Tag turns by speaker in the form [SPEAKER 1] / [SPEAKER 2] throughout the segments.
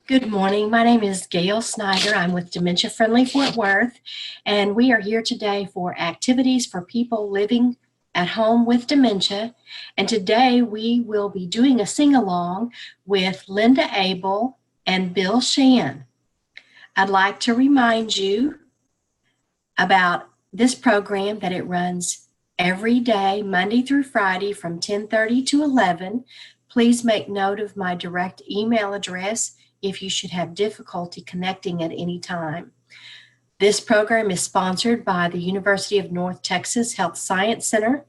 [SPEAKER 1] Good morning. My name is Gail Snyder. I'm with Dementia Friendly Fort Worth, and we are here today for activities for people living at home with dementia. And today we will be doing a sing-along with Linda Abel and Bill Schahn. I'd like to remind you about this program that it runs every day, Monday through Friday from 10:30 to 11. Please make note of my direct email address if you should have difficulty connecting at any time. This program is sponsored by the University of North Texas Health Science Center.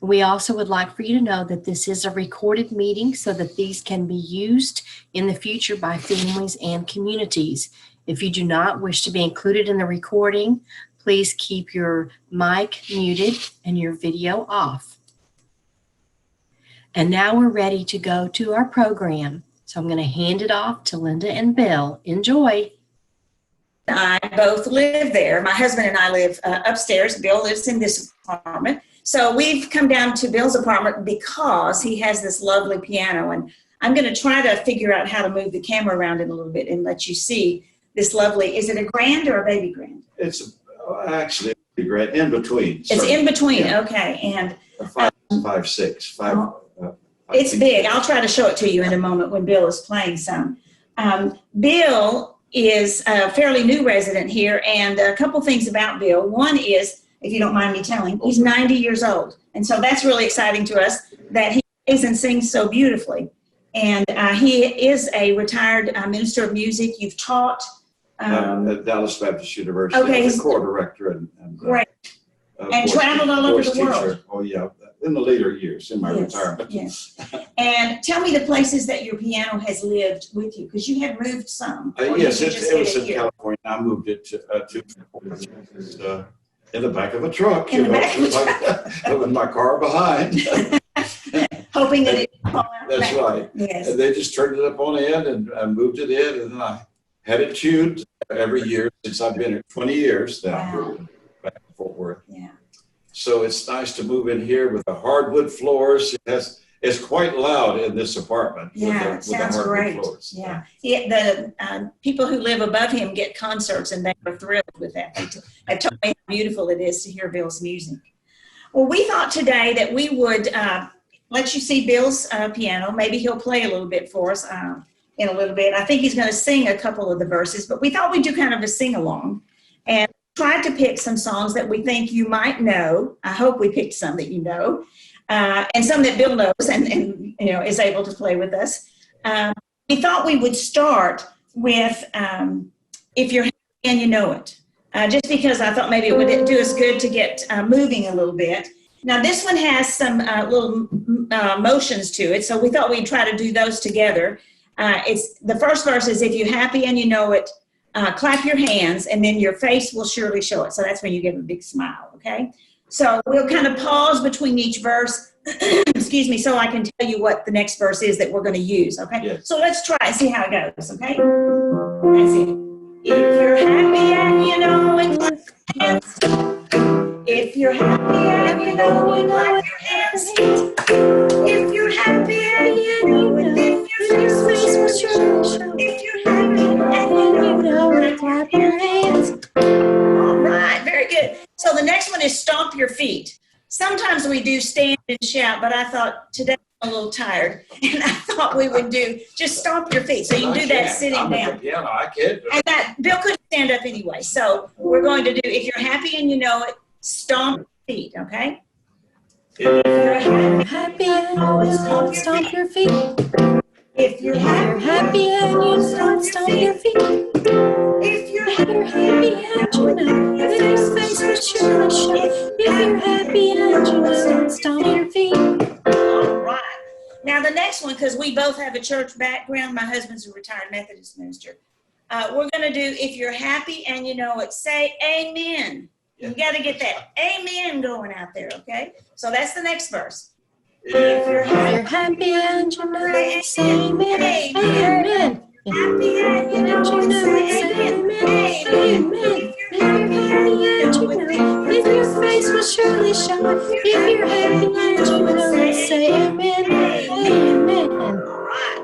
[SPEAKER 1] We also would like for you to know that this is a recorded meeting so that these can be used in the future by families and communities. If you do not wish to be included in the recording, please keep your mic muted and your video off. And now we're ready to go to our program. So I'm going to hand it off to Linda and Bill. Enjoy.
[SPEAKER 2] I both live there. My husband and I live upstairs. Bill lives in this apartment. So we've come down to Bill's apartment because he has this lovely piano. And I'm going to try to figure out how to move the camera around it a little bit and let you see this lovely, is it a grand or a baby grand?
[SPEAKER 3] It's actually a grand, in between.
[SPEAKER 2] It's in between, yeah. Okay. And
[SPEAKER 3] five, six.
[SPEAKER 2] It's big. I'll try to show it to you in a moment when Bill is playing some. Bill is a fairly new resident here, and a couple things about Bill. One is, if you don't mind me telling, he's 90 years old. And so that's really exciting to us that he plays and sings so beautifully. And he is a retired minister of music. You've taught
[SPEAKER 3] at Dallas Baptist University.
[SPEAKER 2] Okay,
[SPEAKER 3] He's a core director and
[SPEAKER 2] great. And traveled all over the world.
[SPEAKER 3] Oh, yeah. In the later years, in my retirement.
[SPEAKER 2] Yes. And tell me the places that your piano has lived with you, because you had moved some.
[SPEAKER 3] Yes, it was in California. I moved it to in the back of a truck.
[SPEAKER 2] In the back of a truck.
[SPEAKER 3] With my car behind.
[SPEAKER 2] Hoping that it would fall out.
[SPEAKER 3] That's right.
[SPEAKER 2] Yes.
[SPEAKER 3] And they just turned it up on end and moved it in, and then I had it tuned every year since I've been here 20 years now.
[SPEAKER 2] Wow.
[SPEAKER 3] Back in Fort Worth.
[SPEAKER 2] Yeah.
[SPEAKER 3] So it's nice to move in here with the hardwood floors. It's quite loud in this apartment.
[SPEAKER 2] Yeah, it sounds great.
[SPEAKER 3] Floors.
[SPEAKER 2] Yeah. The people who live above him get concerts, and they are thrilled with that. They told me how beautiful it is to hear Bill's music. Well, we thought today that we would let you see Bill's piano. Maybe he'll play a little bit for us in a little bit. I think he's going to sing a couple of the verses, but we thought we'd do kind of a sing-along. And tried to pick some songs that we think you might know. I hope we picked some that you know, and some that Bill knows and you know is able to play with us. We thought we would start with If You're Happy and You Know It, just because I thought maybe it would do us good to get moving a little bit. Now this one has some little motions to it, so we thought we'd try to do those together. It's the first verse is If You're Happy and You Know It. Clap your hands, and then your face will surely show it. So that's when you give a big smile, okay? So we'll kind of pause between each verse, excuse me, so I can tell you what the next verse is that we're going to use, okay?
[SPEAKER 3] Yes.
[SPEAKER 2] So let's try and see how it goes, okay? That's it. If you're happy and you know it, clap your hands. If you're happy and you know it, clap your hands. If you're happy and you know it, then your face will surely show. If you're happy and you know it, clap your hands. All right, very good. So the next one is stomp your feet. Sometimes we do stand and shout, but I thought today I'm a little tired, and I thought we would do just stomp your feet. So you can do that sitting down.
[SPEAKER 3] Yeah, I can't.
[SPEAKER 2] And that Bill couldn't stand up anyway. So we're going to do, if you're happy and you know it, stomp your feet, okay?
[SPEAKER 1] If you're happy and you know it, stomp your feet.
[SPEAKER 2] If you're
[SPEAKER 1] happy and you know it, stomp your feet.
[SPEAKER 2] If you're
[SPEAKER 1] happy and you know it, your face will surely show. If you're happy and you know it, stomp your feet.
[SPEAKER 2] All right. Now the next one, because we both have a church background, my husband's a retired Methodist minister. We're going to do, if you're happy and you know it, say amen. You got to get that amen going out there, okay? So that's the next verse.
[SPEAKER 1] If you're happy and you know it, say amen. Amen. If you're happy and you know it, say amen. Amen. If you're happy and you know it, then your face will surely show. If you're happy and you know it, say amen. Amen.
[SPEAKER 2] All right.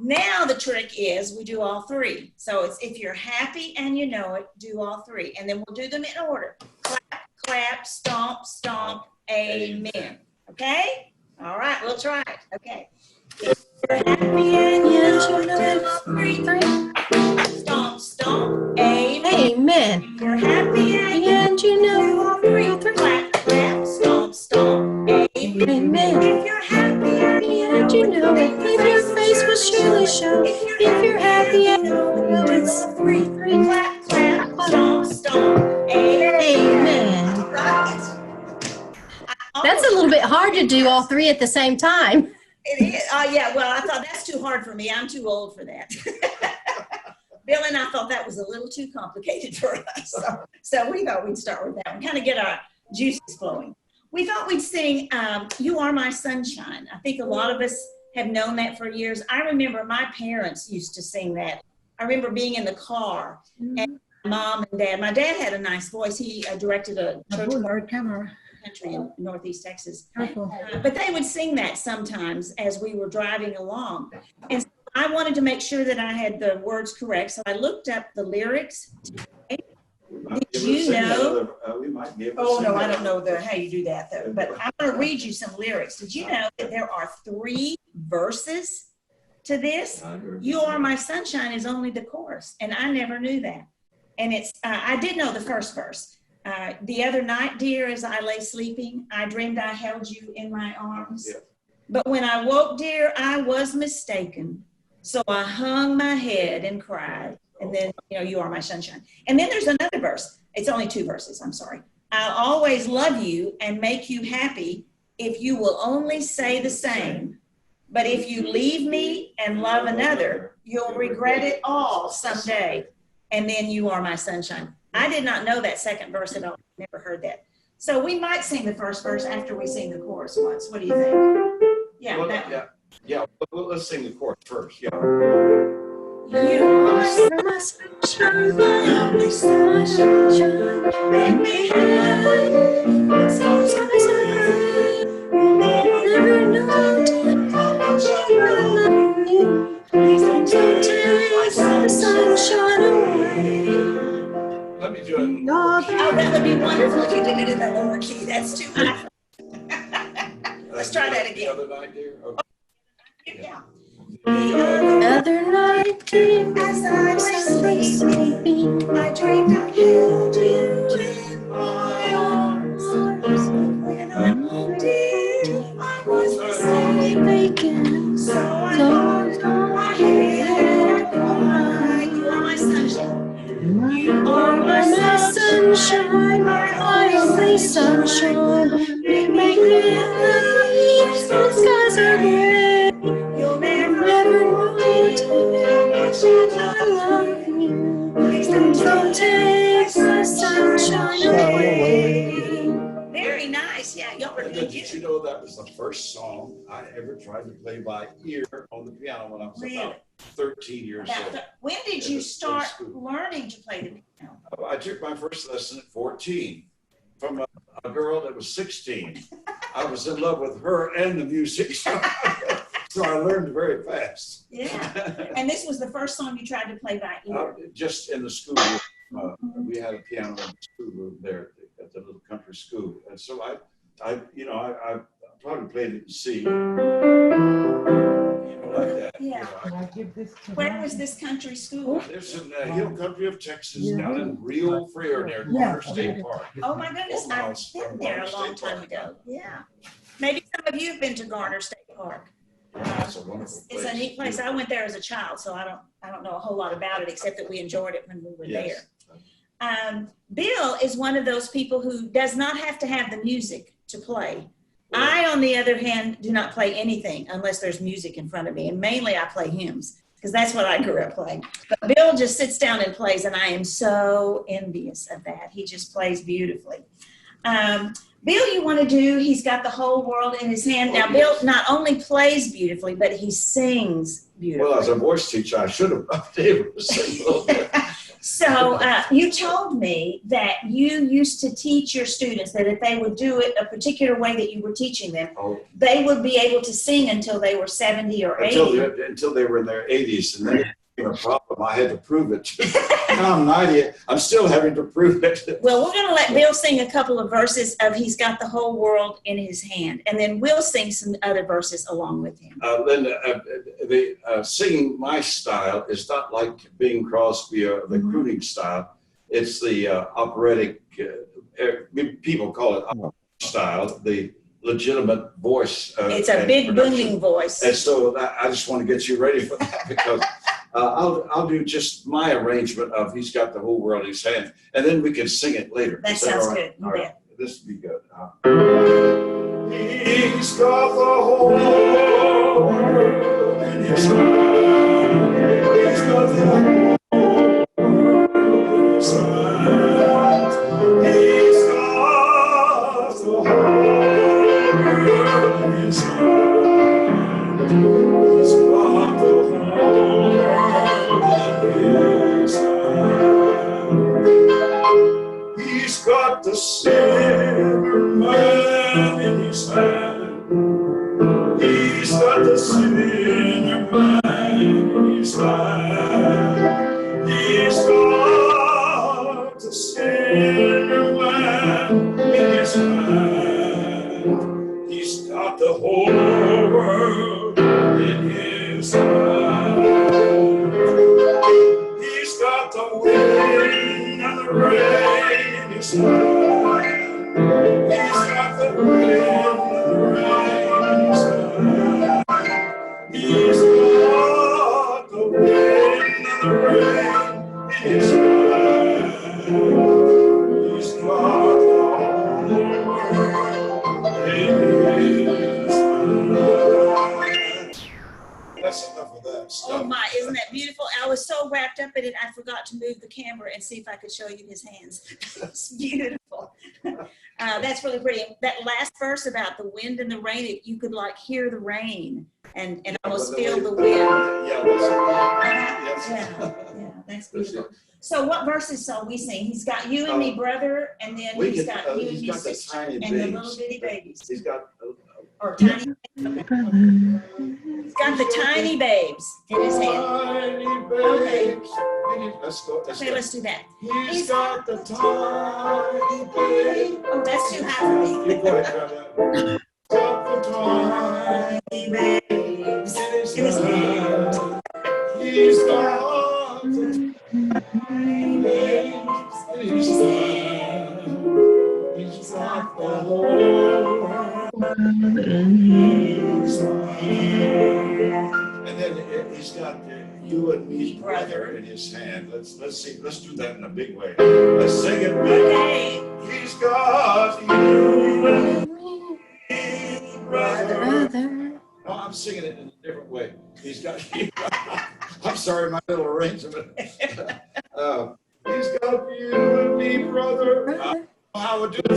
[SPEAKER 2] Now the the trick is we do all three. So it's if you're happy and you know it, do all three. And then we'll do them in order. Clap, clap, stomp, stomp, amen. Okay? All right, we'll try it. Okay. If you're happy and you know it, do all three. Stomp, stomp, amen.
[SPEAKER 1] Amen.
[SPEAKER 2] If you're happy and you know all three. Clap, clap, stomp, stomp, amen.
[SPEAKER 1] Amen.
[SPEAKER 2] If you're happy
[SPEAKER 1] And you know it, if your face will surely show. If you're happy and you know it's three.
[SPEAKER 2] clap, clap, stomp, stomp, amen.
[SPEAKER 1] Amen.
[SPEAKER 2] All right.
[SPEAKER 1] That's a little bit hard to do all three at the same time.
[SPEAKER 2] It is. Yeah, well, I thought that's too hard for me. I'm too old for that. Bill and I thought that was a little too complicated for us. So we thought we'd start with that one, kind of get our juices flowing. We thought we'd sing You Are My Sunshine. I think a lot of us have known that for years. I remember my parents used to sing that. I remember being in the car and mom and dad. My dad had a nice voice. He directed a church country in Northeast Texas. But they would sing that sometimes as we were driving along. And so I wanted to make sure that I had the words correct. So I looked up the lyrics. Did you know?
[SPEAKER 3] We might be able to
[SPEAKER 2] Oh,
[SPEAKER 3] sing
[SPEAKER 2] no, I
[SPEAKER 3] that.
[SPEAKER 2] don't know how you do that, though. But I'm going to read you some lyrics. Did you know that there are 3 verses to this? You Are My Sunshine is only the chorus, and I never knew that. And it's, I did know the first verse. The other night, dear, as I lay sleeping, I dreamed I held you in my arms.
[SPEAKER 3] Yeah.
[SPEAKER 2] But when I woke, dear, I was mistaken. So I hung my head and cried. And then, you are my sunshine. And then there's another verse. It's only 2 verses. I'm sorry. I'll always love you and make you happy if you will only say the same. But if you leave me and love another, you'll regret it all someday. And then you are my sunshine. I did not know that second verse at all. Never heard that. So we might sing the first verse after we sing the chorus once. What do you think? Yeah.
[SPEAKER 3] Well,
[SPEAKER 2] that
[SPEAKER 3] yeah. Yeah. Well, let's sing the chorus first. Yeah.
[SPEAKER 2] You are my sunshine, my only sunshine. Make me happy. Sometimes I cry. You'll never know how much I love you. Please don't take the sunshine away.
[SPEAKER 3] Let me do it.
[SPEAKER 2] Oh, that would be wonderful if you did it in the lower key. That's too high. Let's try that again.
[SPEAKER 3] The other night, dear. Okay.
[SPEAKER 2] Yeah.
[SPEAKER 1] The other night, dear,
[SPEAKER 2] As I was sleeping, I dreamed I held you in my arms. When I moved in, I was mistaken. So I hung my head and cried. You are my sunshine. You are my sunshine, my only sunshine. You make me happy. The skies are gray. You'll never know how much I love you. Please don't take the sunshine away. Very nice. Yeah, y'all
[SPEAKER 3] And
[SPEAKER 2] repeat
[SPEAKER 3] did
[SPEAKER 2] it.
[SPEAKER 3] you know that was the first song I ever tried to play by ear on the piano when I was
[SPEAKER 2] Really?
[SPEAKER 3] about 13 years old?
[SPEAKER 2] When did you start learning to play the piano?
[SPEAKER 3] I took my first lesson at 14 from a girl that was 16. I was in love with her and the music. So I learned very fast.
[SPEAKER 2] Yeah. And this was the first song you tried to play by ear?
[SPEAKER 3] Just in the school room. We had a piano in the school room there at the little country school. And so I probably played it in C. Like that.
[SPEAKER 2] Yeah. Where was this country school?
[SPEAKER 3] There's in the hill country of Texas, down in Rio Frio near Garner State Park.
[SPEAKER 2] Oh my goodness, I've been there a long time ago. Yeah. Maybe some of you have been to Garner State Park.
[SPEAKER 3] It's a wonderful place.
[SPEAKER 2] It's a neat place. I went there as a child, so I don't know a whole lot about it except that we enjoyed it when we were there. Bill is one of those people who does not have to have the music to play. I, on the other hand, do not play anything unless there's music in front of me, and mainly I play hymns because that's what I grew up playing. But Bill just sits down and plays, and I am so envious of that. He just plays beautifully. Bill, you want to do, he's got the whole world in his hand. Now, Bill not only plays beautifully, but he sings beautifully.
[SPEAKER 3] Well, as a voice teacher, I should have been able to sing a little bit.
[SPEAKER 2] So you told me that you used to teach your students that if they would do it a particular way that you were teaching them, they would be able to sing until they were 70 or 80.
[SPEAKER 3] Until they were in their 80s. And then it became a problem. I had to prove it. Now I'm 90. I'm still having to prove it.
[SPEAKER 2] Well, we're going to let Bill sing a couple of verses of He's Got the Whole World in His Hand. And then we'll sing some other verses along with him.
[SPEAKER 3] Linda, singing my style is not like Bing Crosby or the crooning style. It's the operatic, people call it operatic style, the legitimate voice.
[SPEAKER 2] It's a big booming voice.
[SPEAKER 3] And so I just want to get you ready for that because I'll do just my arrangement of He's Got the Whole World in His Hand, and then we can sing it later.
[SPEAKER 2] That sounds good.
[SPEAKER 3] All right. This will be good. He's got the whole world in His hand. He's got the whole world in His hand. He's got the whole world in His hand. He's got the whole world in His hand. He's got the sinner man in His hand. He's got the sinner man in His hand. He's got the sinner man in His hand. He's got the whole world in His hand. He's got the wind and the rain in His hand. He's got the wind and the rain in His hand. He's got the wind and the rain in His hand. He's got the whole world in His hand. That's enough of that stuff.
[SPEAKER 2] Oh my, isn't that beautiful? I was so wrapped up in it, I forgot to move the camera and see if I could show you his hands. It's beautiful. That's really pretty. That last verse about the wind and the rain, you could like hear the rain and almost feel the wind.
[SPEAKER 3] Yeah,
[SPEAKER 2] That's beautiful. So what verses shall we sing? He's got you and me, brother, and then he's got you and me, sister, and the little bitty babies.
[SPEAKER 3] He's got
[SPEAKER 2] Or tiny. He's got the tiny babes in his hand.
[SPEAKER 3] tiny babes. Let's go.
[SPEAKER 2] Okay, let's do that.
[SPEAKER 3] He's got the tiny babes.
[SPEAKER 2] Oh, that's too high for me.
[SPEAKER 3] You go ahead, brother. Got the tiny
[SPEAKER 2] Babes
[SPEAKER 3] in
[SPEAKER 2] in his hand.
[SPEAKER 3] hand. He's got the tiny babes in his hand. He's got the whole world in his hand. And then he's got you and me, brother, in his hand. Let's see. Let's do that in a big way. Let's sing it big.
[SPEAKER 2] Okay.
[SPEAKER 3] He's got you and me, brother. No, I'm singing it in a different way. He's got you. I'm sorry, my little arrangement. He's got you and me, brother. How would do it?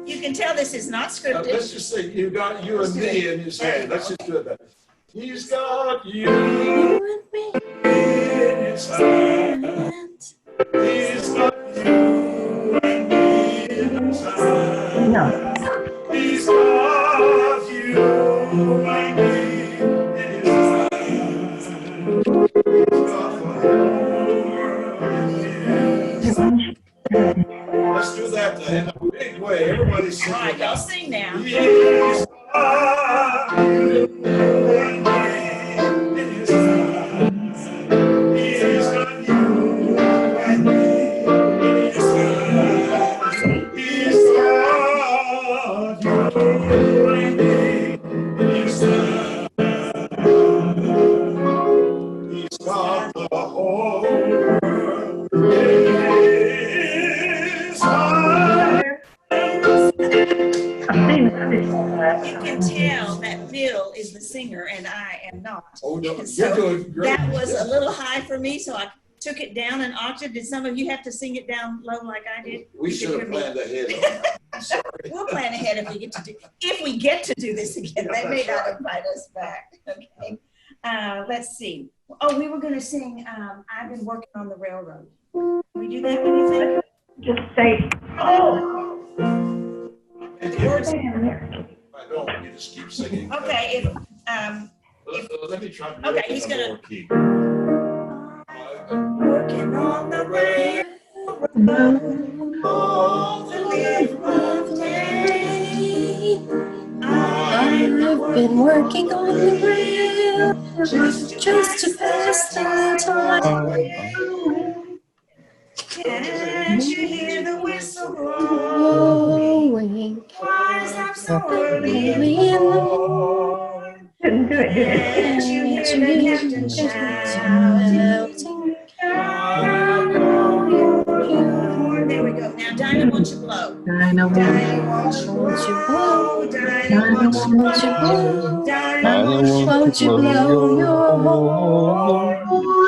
[SPEAKER 2] You can tell this is not scripted.
[SPEAKER 3] Let's just say you got you and me in his hand. Let's just do it. He's got you in his hand. He's got you and me in his hand.
[SPEAKER 4] No.
[SPEAKER 3] He's got you and me in his hand. He's got the whole world in his hand. Let's do that in a big way. Everybody sing.
[SPEAKER 2] All right, y'all sing now.
[SPEAKER 3] He's got you and me in his hand. He's got you and me in his hand. He's got you and me in his hand. He's got the whole world in his hand.
[SPEAKER 2] You can tell that Bill is the singer and I am not.
[SPEAKER 3] Oh, no,
[SPEAKER 2] And
[SPEAKER 3] you're
[SPEAKER 2] so
[SPEAKER 3] doing great.
[SPEAKER 2] that was a little high for me, so I took it down an octave. Did some of you have to sing it down low like I did?
[SPEAKER 3] We
[SPEAKER 2] You
[SPEAKER 3] should
[SPEAKER 2] could
[SPEAKER 3] have
[SPEAKER 2] hear me.
[SPEAKER 3] planned ahead on that. I'm sorry.
[SPEAKER 2] We'll plan ahead if we get to do this again. They may not invite us back. Okay. Let's see. Oh, we were going to sing I've Been Working on the Railroad. Can we do that one, you think?
[SPEAKER 4] Just say, oh.
[SPEAKER 2] The words.
[SPEAKER 3] I don't, you just keep singing.
[SPEAKER 2] Okay,
[SPEAKER 3] Let me try.
[SPEAKER 2] Okay, he's gonna-
[SPEAKER 3] Lower key.
[SPEAKER 2] working on the railroad all the different day.
[SPEAKER 1] I've been working on the rail just to pass the time.
[SPEAKER 2] Can't you hear the whistle blowing?
[SPEAKER 1] Blowing
[SPEAKER 2] Why's up so early in
[SPEAKER 1] early
[SPEAKER 2] the
[SPEAKER 1] in the
[SPEAKER 2] morning?
[SPEAKER 4] Didn't do it, did it?
[SPEAKER 2] Can't you hear the captain shouting? There we go. Now, Dinah, wants you blow.
[SPEAKER 4] Dinah,
[SPEAKER 2] Dinah, wants you blow. Dinah, wants you blow. Dinah, wants you
[SPEAKER 1] Won't you blow your horn?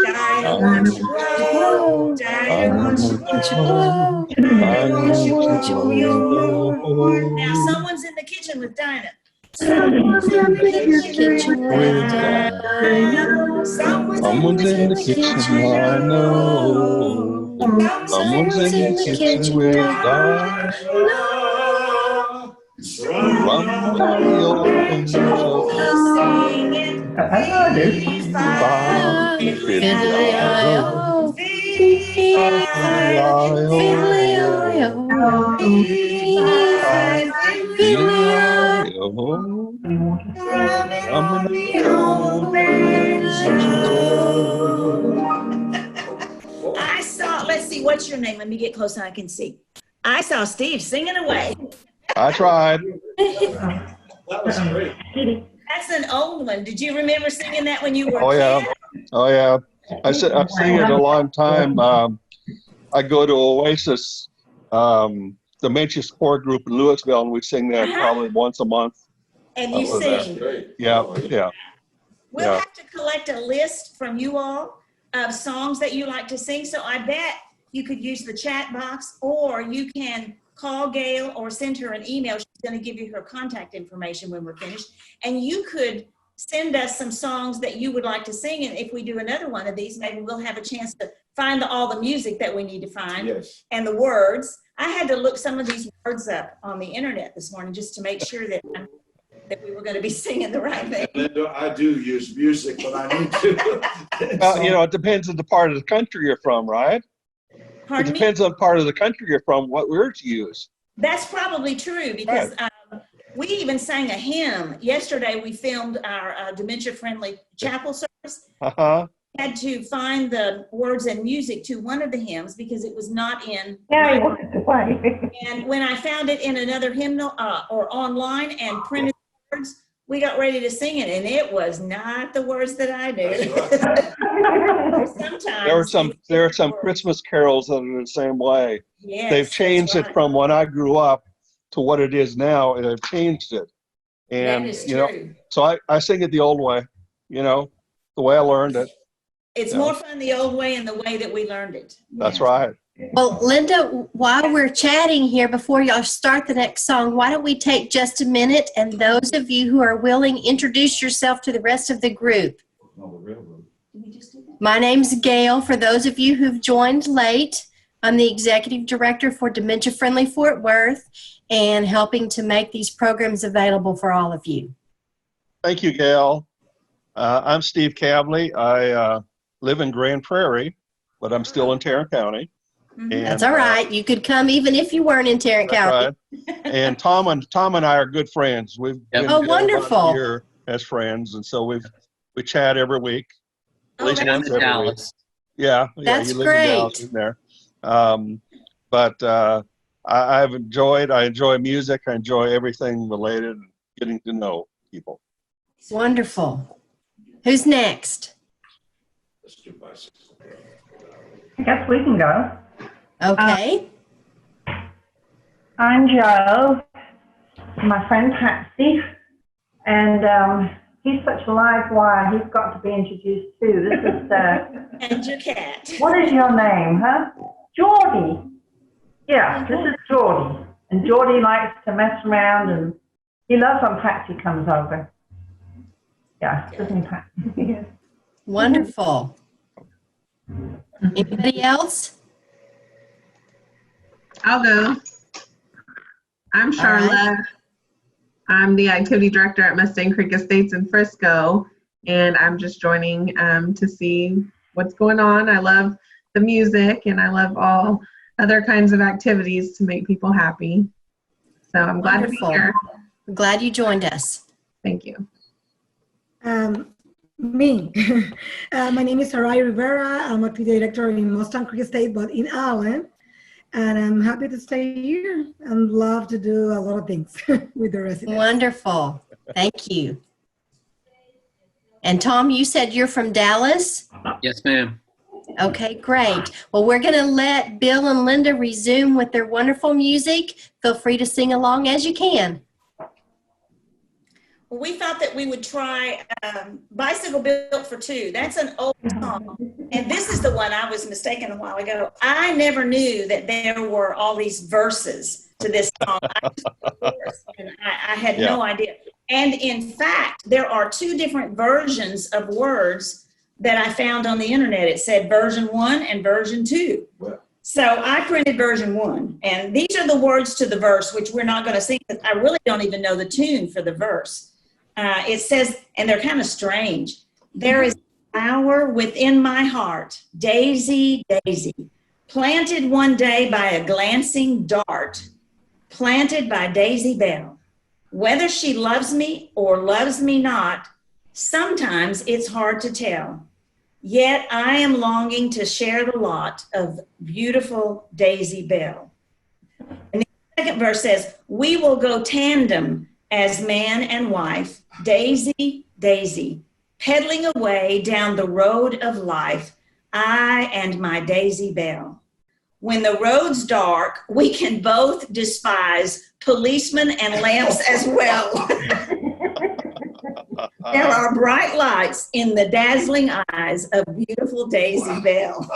[SPEAKER 2] Dinah, wants you blow. Dinah, wants you blow. Dinah, wants you blow your horn. Now, someone's in the kitchen with Dinah.
[SPEAKER 1] Someone's in the kitchen with Dinah.
[SPEAKER 5] Someone's in the kitchen, I know. Someone's in the kitchen with Dinah. Somebody open the
[SPEAKER 2] I saw, let's see, what's your name? Let me get close so I can see. I saw Steve singing away.
[SPEAKER 5] I tried.
[SPEAKER 3] That was great.
[SPEAKER 2] That's an old one. Did you remember singing that when you were
[SPEAKER 5] Oh,
[SPEAKER 2] a
[SPEAKER 5] yeah.
[SPEAKER 2] kid?
[SPEAKER 5] Oh, yeah. I've seen it a long time. I go to Oasis, Dementia support group in Louisville, and we sing that probably once a month.
[SPEAKER 2] And you
[SPEAKER 5] Oh, that's
[SPEAKER 2] sing.
[SPEAKER 3] Great.
[SPEAKER 5] Yeah, yeah.
[SPEAKER 2] We'll
[SPEAKER 5] Yeah.
[SPEAKER 2] have to collect a list from you all of songs that you like to sing. So I bet you could use the chat box, or you can call Gail or send her an email. She's going to give you her contact information when we're finished. And you could send us some songs that you would like to sing. And if we do another one of these, maybe we'll have a chance to find all the music that we need to find.
[SPEAKER 3] Yes.
[SPEAKER 2] And the words. I had to look some of these words up on the internet this morning just to make sure that we were going to be singing the right thing.
[SPEAKER 3] Linda, I do use music, but I need to.
[SPEAKER 5] You know, it depends on the part of the country you're from, right?
[SPEAKER 2] Pardon
[SPEAKER 5] It
[SPEAKER 2] me?
[SPEAKER 5] depends on part of the country you're from, what words you use.
[SPEAKER 2] That's probably true because we even sang a hymn. Yesterday we filmed our dementia-friendly chapel service.
[SPEAKER 5] Uh-huh.
[SPEAKER 2] Had to find the words and music to one of the hymns because it was not in.
[SPEAKER 4] Yeah, he walked away.
[SPEAKER 2] And when I found it in another hymnal or online and printed words, we got ready to sing it, and it was not the words that I knew. Sometimes
[SPEAKER 5] There are some Christmas carols that are the same way.
[SPEAKER 2] Yes,
[SPEAKER 5] They've
[SPEAKER 2] that's
[SPEAKER 5] changed it
[SPEAKER 2] right.
[SPEAKER 5] from when I grew up to what it is now, and they've changed it. And
[SPEAKER 2] That is
[SPEAKER 5] you know,
[SPEAKER 2] true.
[SPEAKER 5] so I sing it the old way, you know, the way I learned it.
[SPEAKER 2] It's
[SPEAKER 5] Yeah.
[SPEAKER 2] more fun the old way and the way that we learned it.
[SPEAKER 5] That's
[SPEAKER 2] Yeah.
[SPEAKER 5] right.
[SPEAKER 1] Well, Linda, while we're chatting here, before y'all start the next song, why don't we take just a minute, and those of you who are willing, introduce yourself to the rest of the group.
[SPEAKER 3] No, the railroad.
[SPEAKER 2] Did we just do that?
[SPEAKER 1] My name's Gail. For those of you who've joined late, I'm the Executive Director for Dementia Friendly Fort Worth and helping to make these programs available for all of you.
[SPEAKER 5] Thank you, Gail. I'm Steve Cavley. I live in Grand Prairie, but I'm still in Tarrant County.
[SPEAKER 2] Mhm.
[SPEAKER 5] And,
[SPEAKER 1] That's all right. You could come even if you weren't in Tarrant
[SPEAKER 5] That's
[SPEAKER 1] County.
[SPEAKER 5] right. And Tom and I are good friends. We've been
[SPEAKER 1] Oh,
[SPEAKER 5] together about
[SPEAKER 1] wonderful.
[SPEAKER 5] a year as friends, and so we chat every week, at
[SPEAKER 2] Oh,
[SPEAKER 5] least
[SPEAKER 2] that's
[SPEAKER 5] once every week.
[SPEAKER 6] Dallas.
[SPEAKER 5] Yeah,
[SPEAKER 1] That's
[SPEAKER 5] he lives in Dallas,
[SPEAKER 1] great.
[SPEAKER 5] isn't there? But I enjoy music. I enjoy everything related, getting to know people.
[SPEAKER 1] Wonderful. Who's next?
[SPEAKER 3] Let's do bicycle.
[SPEAKER 4] I guess we can go.
[SPEAKER 1] Okay.
[SPEAKER 4] I'm Joe, my friend Patsy, and he's such a live wire, he's got to be introduced too. This is,
[SPEAKER 2] And your cat.
[SPEAKER 4] what is your name, huh? Geordie. Yeah, this is Geordie. And Geordie likes to mess around, and he loves when Patsy comes over. Yeah, doesn't time. Yes.
[SPEAKER 1] Wonderful. Anybody else?
[SPEAKER 6] I'll go. I'm
[SPEAKER 1] All right.
[SPEAKER 6] Charlotte. I'm the activity director at Mustang Creek Estates in Frisco, and I'm just joining to see what's going on. I love the music, and I love all other kinds of activities to make people happy. So I'm glad to be
[SPEAKER 1] Wonderful.
[SPEAKER 6] here.
[SPEAKER 1] I'm glad you joined us.
[SPEAKER 6] Thank you.
[SPEAKER 7] Me. My name is Sarai Rivera. I'm a activity director in Mustang Creek State, but in Allen. And I'm happy to stay here and love to do a lot of things with the residents.
[SPEAKER 1] Wonderful. Thank you. And Tom, you said you're from Dallas?
[SPEAKER 8] Yes, ma'am.
[SPEAKER 1] Okay, great. Well, we're going to let Bill and Linda resume with their wonderful music. Feel free to sing along as you can.
[SPEAKER 2] Well, we thought that we would try Bicycle Built for Two. That's an old song. And this is the one I was mistaken a while ago. I never knew that there were all these verses to this song. I had no idea. And in fact, there are two different versions of words that I found on the internet. It said version 1 and version 2. So I printed version 1. And these are the words to the verse, which we're not going to sing. I really don't even know the tune for the verse. It says, and they're kind of strange. There is a flower within my heart, daisy, daisy, planted one day by a glancing dart, planted by Daisy Bell. Whether she loves me or loves me not, sometimes it's hard to tell. Yet I am longing to share the lot of beautiful Daisy Bell. And the second verse says, we will go tandem as man and wife, daisy, daisy, pedaling away down the road of life, I and my Daisy Bell. When the road's dark, we can both despise policemen and lamps as well. There are bright lights in the dazzling eyes of beautiful Daisy Bell.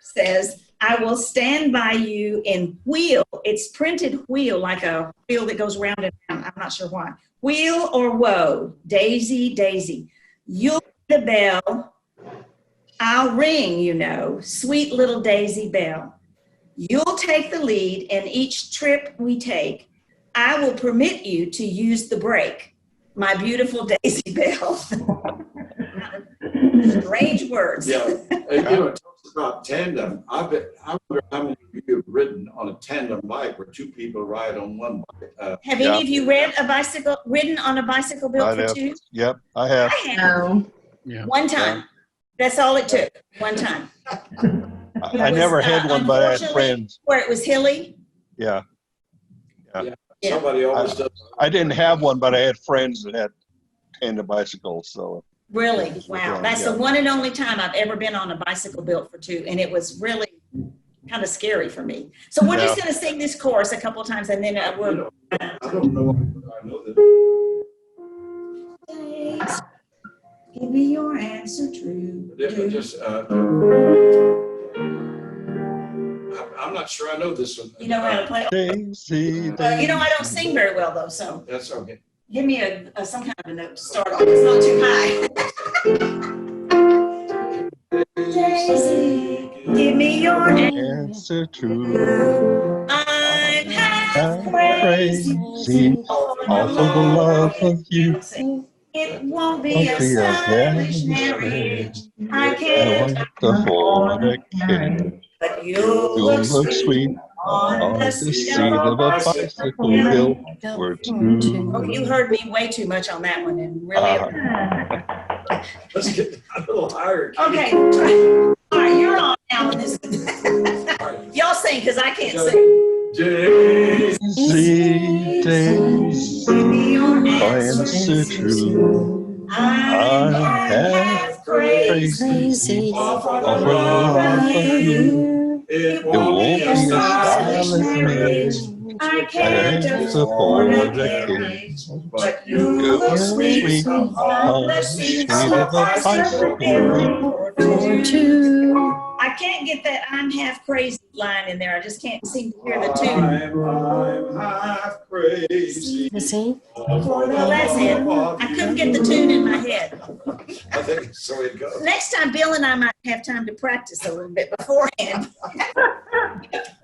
[SPEAKER 2] Says, I will stand by you in wheel. It's printed wheel, like a wheel that goes round and round. I'm not sure why. Wheel or woe, daisy, daisy. You'll be the bell. I'll ring, you know, sweet little Daisy Bell. You'll take the lead in each trip we take. I will permit you to use the brake, my beautiful Daisy Bell. Strange words.
[SPEAKER 3] Yeah, and, you know, it talks about tandem. I wonder how many of you have ridden on a tandem bike where two people ride on one bike.
[SPEAKER 2] Have any of you ridden on a bicycle built for two?
[SPEAKER 5] Yep, I have.
[SPEAKER 2] I have.
[SPEAKER 6] No.
[SPEAKER 8] Yeah.
[SPEAKER 2] One time. That's all it took. One time.
[SPEAKER 5] I never had one, but I had friends.
[SPEAKER 2] Where it was hilly.
[SPEAKER 5] Yeah.
[SPEAKER 3] Somebody always does.
[SPEAKER 5] I didn't have one, but I had friends that had tandem bicycles. So
[SPEAKER 2] Really? Wow. That's the one and only time I've ever been on a bicycle built for two. And it was really kind of scary for me. So we're just going to sing this chorus a couple of times and then we're.
[SPEAKER 3] I don't know. I know that.
[SPEAKER 2] Give me your answer true.
[SPEAKER 3] I'm not sure I know this one.
[SPEAKER 2] You know how to play?
[SPEAKER 5] Daisy,
[SPEAKER 2] You know, I don't sing very well though, so
[SPEAKER 3] That's okay.
[SPEAKER 2] give me some kind of a note to start off. It's not too high. Daisy, give me your
[SPEAKER 5] answer true.
[SPEAKER 2] I'm half
[SPEAKER 5] Crazy,
[SPEAKER 2] crazy.
[SPEAKER 5] also the love of you.
[SPEAKER 2] It won't be a selfish marriage. I
[SPEAKER 5] I
[SPEAKER 2] can't
[SPEAKER 5] want to hold a kid.
[SPEAKER 2] but
[SPEAKER 5] You'll look sweet on the seat of a bicycle built for two.
[SPEAKER 2] Oh, you heard me way too much on that one and really.
[SPEAKER 3] Let's get a little higher.
[SPEAKER 2] Okay. All right, you're on now on this. Y'all sing because I can't sing.
[SPEAKER 5] Daisy, Daisy,
[SPEAKER 2] Give me your
[SPEAKER 5] answer true.
[SPEAKER 2] I'm half crazy.
[SPEAKER 5] All for the love of you.
[SPEAKER 3] It
[SPEAKER 5] It won't be a stylish marriage.
[SPEAKER 2] I
[SPEAKER 5] I
[SPEAKER 2] can't
[SPEAKER 5] can't
[SPEAKER 2] afford
[SPEAKER 5] afford
[SPEAKER 2] a
[SPEAKER 5] a
[SPEAKER 2] kid.
[SPEAKER 5] kid.
[SPEAKER 2] But
[SPEAKER 5] You
[SPEAKER 2] you
[SPEAKER 5] look
[SPEAKER 2] look
[SPEAKER 5] sweet
[SPEAKER 2] sweet
[SPEAKER 5] on the seat of a bicycle built
[SPEAKER 2] for two. I can't get that I'm half crazy line in there. I just can't seem to hear the tune.
[SPEAKER 3] I'm half crazy.
[SPEAKER 1] See?
[SPEAKER 2] Well, that's it. I couldn't get the tune in my head.
[SPEAKER 3] I think so it goes.
[SPEAKER 2] Next time, Bill and I might have time to practice a little bit beforehand.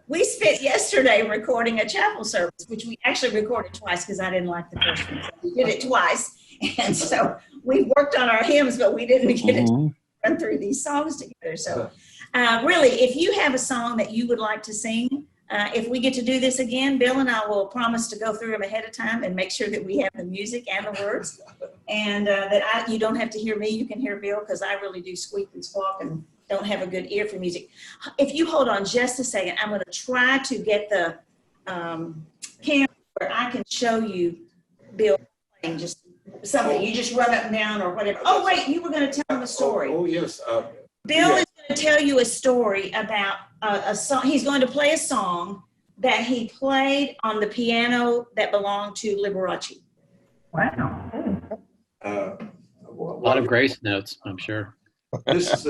[SPEAKER 2] We spent yesterday recording a chapel service, which we actually recorded twice because I didn't like the first one. So we did it twice. And so we worked on our hymns, but we didn't get it to run through these songs together. So really, if you have a song that you would like to sing, if we get to do this again, Bill and I will promise to go through them ahead of time and make sure that we have the music and the words. And you don't have to hear me, you can hear Bill, because I really do squeak and squawk and don't have a good ear for music. If you hold on just a second, I'm going to try to get the camera where I can show you Bill playing just something. You just run up and down or whatever. Oh, wait, you were going to tell him a story.
[SPEAKER 3] Oh, yes.
[SPEAKER 2] Bill is going to tell you a story about a song. He's going to play a song that he played on the piano that belonged to Liberace.
[SPEAKER 4] Wow.
[SPEAKER 8] A lot of grace notes, I'm sure.
[SPEAKER 3] This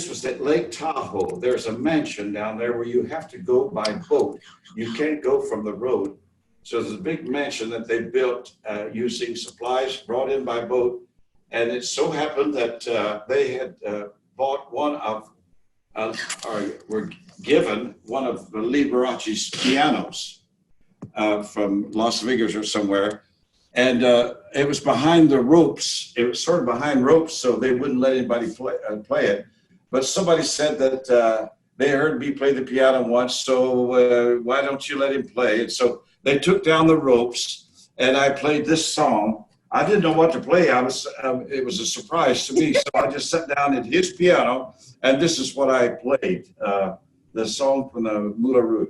[SPEAKER 3] was at Lake Tahoe. There's a mansion down there where you have to go by boat. You can't go from the road. So there's a big mansion that they built using supplies brought in by boat. And it so happened that they had bought one of, or were given one of Liberace's pianos from Las Vegas or somewhere. And it was behind the ropes. It was sort of behind ropes, so they wouldn't let anybody play it. But somebody said that they heard me play the piano once, so why don't you let him play? And so they took down the ropes, and I played this song. I didn't know what to play. It was a surprise to me, so I just sat down at his piano, and this is what I played, the song from the Moulin Rouge.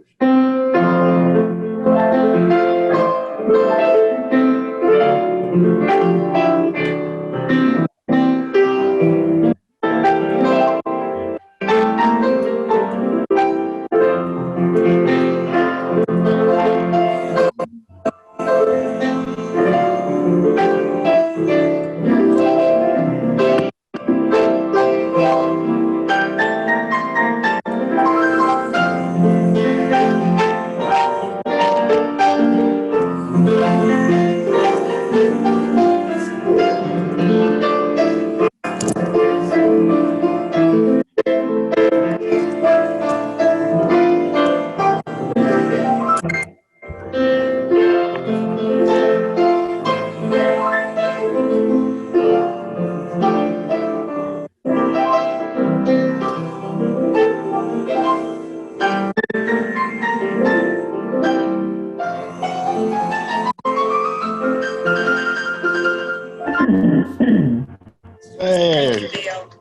[SPEAKER 5] Hey,
[SPEAKER 2] Bill.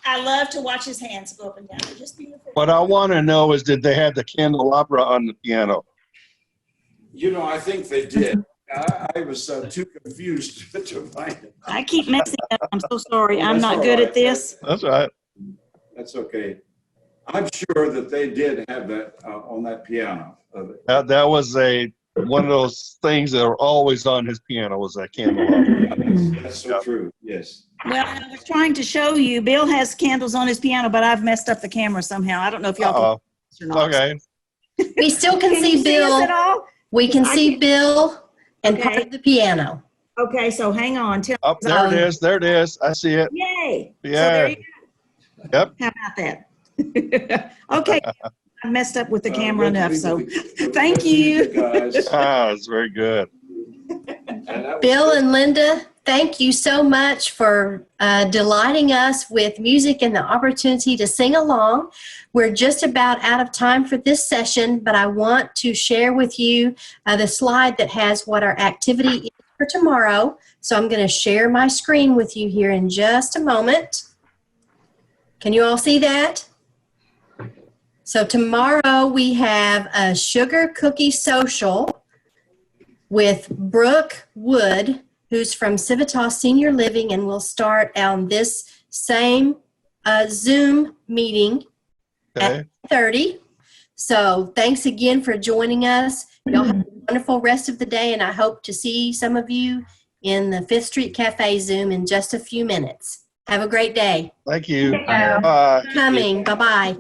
[SPEAKER 2] I love to watch his hands go up and down. They're just beautiful.
[SPEAKER 5] what I want to know is, did they have the candelabra on the piano?
[SPEAKER 3] You know, I think they did. I was too confused to find it.
[SPEAKER 2] I keep messing up. I'm so sorry. I'm
[SPEAKER 3] That's
[SPEAKER 2] not
[SPEAKER 3] all
[SPEAKER 2] good
[SPEAKER 3] right.
[SPEAKER 2] at this.
[SPEAKER 5] That's right.
[SPEAKER 3] That's okay. I'm sure that they did have that on that piano.
[SPEAKER 5] That was one of those things that are always on his piano, was that candelabra.
[SPEAKER 3] That's so true. Yes.
[SPEAKER 2] Well, I was trying to show you. Bill has candles on his piano, but I've messed up the camera somehow. I don't know if y'all
[SPEAKER 5] Uh-oh.
[SPEAKER 2] can see this or not.
[SPEAKER 5] Okay.
[SPEAKER 1] We still can
[SPEAKER 2] Can you
[SPEAKER 1] see
[SPEAKER 2] see us at
[SPEAKER 1] Bill.
[SPEAKER 2] all?
[SPEAKER 1] We can
[SPEAKER 2] I
[SPEAKER 1] see
[SPEAKER 2] can-
[SPEAKER 1] Bill and part
[SPEAKER 2] Okay.
[SPEAKER 1] of the piano.
[SPEAKER 2] Okay, so hang on.
[SPEAKER 5] Up there it is. There it is. I see it.
[SPEAKER 2] Yay. So
[SPEAKER 5] Yeah.
[SPEAKER 2] there you go.
[SPEAKER 5] Yep.
[SPEAKER 2] How about that? Okay. I messed up with the camera enough, so thank
[SPEAKER 3] Good to meet
[SPEAKER 2] you.
[SPEAKER 3] guys.
[SPEAKER 5] Ah, it's very good.
[SPEAKER 3] And that was
[SPEAKER 1] Bill
[SPEAKER 3] good.
[SPEAKER 1] and Linda, thank you so much for delighting us with music and the opportunity to sing along. We're just about out of time for this session, but I want to share with you the slide that has what our activity is for tomorrow. So I'm going to share my screen with you here in just a moment. Can you all see that? So tomorrow we have a sugar cookie social with Brooke Wood, who's from Civitas Senior Living, and we'll start on this same Zoom meeting
[SPEAKER 5] Okay.
[SPEAKER 1] at 30. So thanks again for joining us. Y'all have a wonderful rest of the day, and I hope to see some of you in the Fifth Street Cafe Zoom in just a few minutes. Have a great day.
[SPEAKER 5] Thank you.
[SPEAKER 4] Take care.
[SPEAKER 5] Bye.
[SPEAKER 1] Coming. Bye-bye.